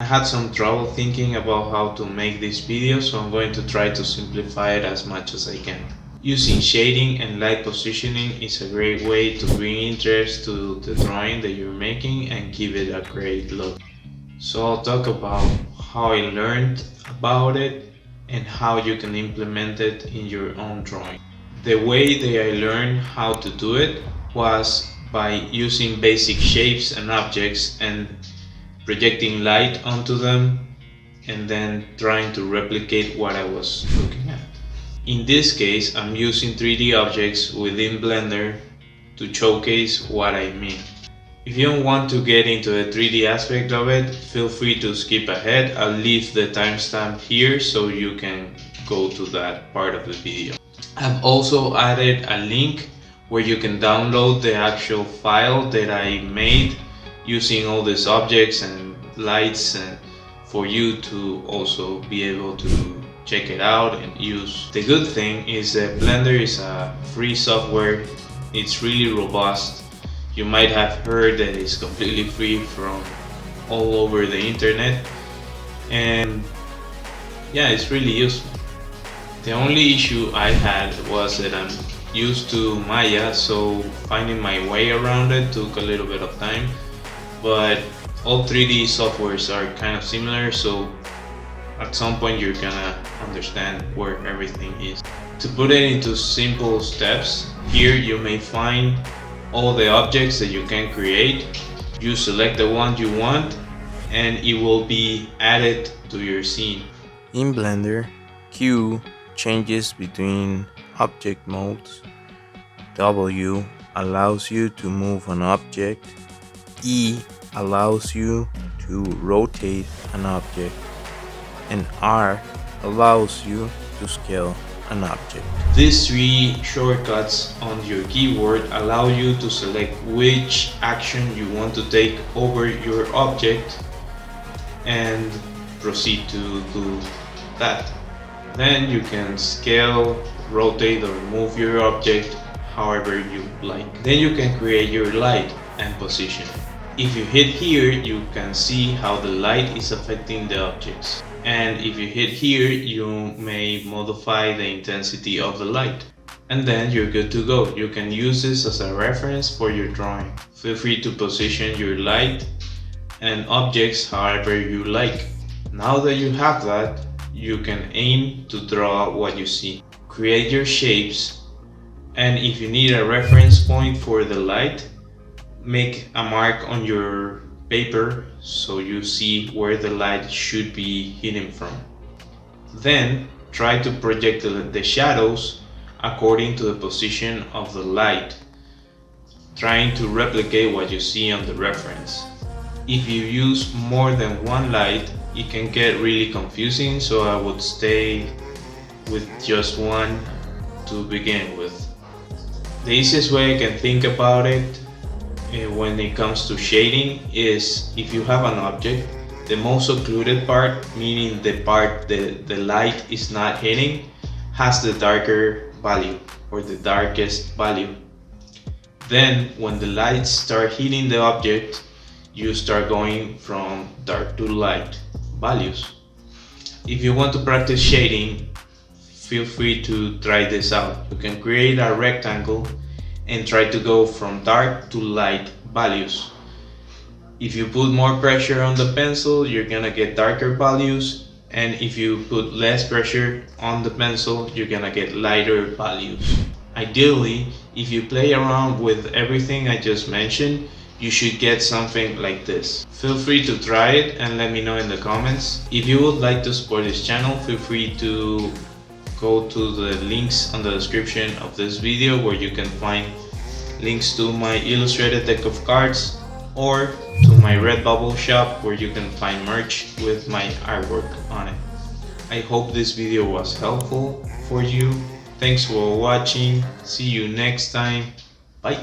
I had some trouble thinking about how to make this video, so I'm going to try to simplify it as much as I can. Using shading and light positioning is a great way to bring interest to the drawing that you're making and give it a great look. So I'll talk about how I learned about it and how you can implement it in your own drawing. The way that I learned how to do it was by using basic shapes and objects and projecting light onto them and then trying to replicate what I was looking at. In this case, I'm using 3D objects within Blender to showcase what I mean. If you don't want to get into the 3D aspect of it, feel free to skip ahead. I'll leave the timestamp here so you can go to that part of the video. I've also added a link where you can download the actual file that I made using all these objects and lights, and for you to also be able to check it out and use. The good thing is that Blender is a free software. It's really robust. You might have heard that it's completely free from all over the internet, and yeah, it's really useful. The only issue I had was that I'm used to Maya, so finding my way around it took a little bit of time, but all 3D softwares are kind of similar, so at some point you're gonna understand where everything is. To put it into simple steps, here you may find all the objects that you can create. You select the one you want and it will be added to your scene. In Blender, Q changes between object modes, W allows you to move an object, E allows you to rotate an object, and R allows you to scale an object. These three shortcuts on your keyboard allow you to select which action you want to take over your object and proceed to do that. Then you can scale, rotate or move your object however you like. Then you can create your light and position it. If you hit here, you can see how the light is affecting the objects. And if you hit here, you may modify the intensity of the light. And then you're good to go. You can use this as a reference for your drawing. Feel free to position your light and objects however you like. Now that you have that, you can aim to draw what you see. Create your shapes, and if you need a reference point for the light, make a mark on your paper so you see where the light should be hitting from. Then try to project the shadows according to the position of the light, trying to replicate what you see on the reference. If you use more than one light, it can get really confusing, so I would stay with just one to begin with. The easiest way I can think about it when it comes to shading is if you have an object, the most occluded part, meaning the part that the light is not hitting, has the darker value or the darkest value. Then when the lights start hitting the object, you start going from dark to light values. If you want to practice shading, feel free to try this out. You can create a rectangle and try to go from dark to light values. If you put more pressure on the pencil, you're gonna get darker values, and if you put less pressure on the pencil, you're gonna get lighter values. Ideally, if you play around with everything I just mentioned, you should get something like this. Feel free to try it and let me know in the comments. If you would like to support this channel, feel free to go to the links on the description of this video where you can find links to my illustrated deck of cards or to my Redbubble shop where you can find merch with my artwork on it. I hope this video was helpful for you. Thanks for watching. See you next time. Bye.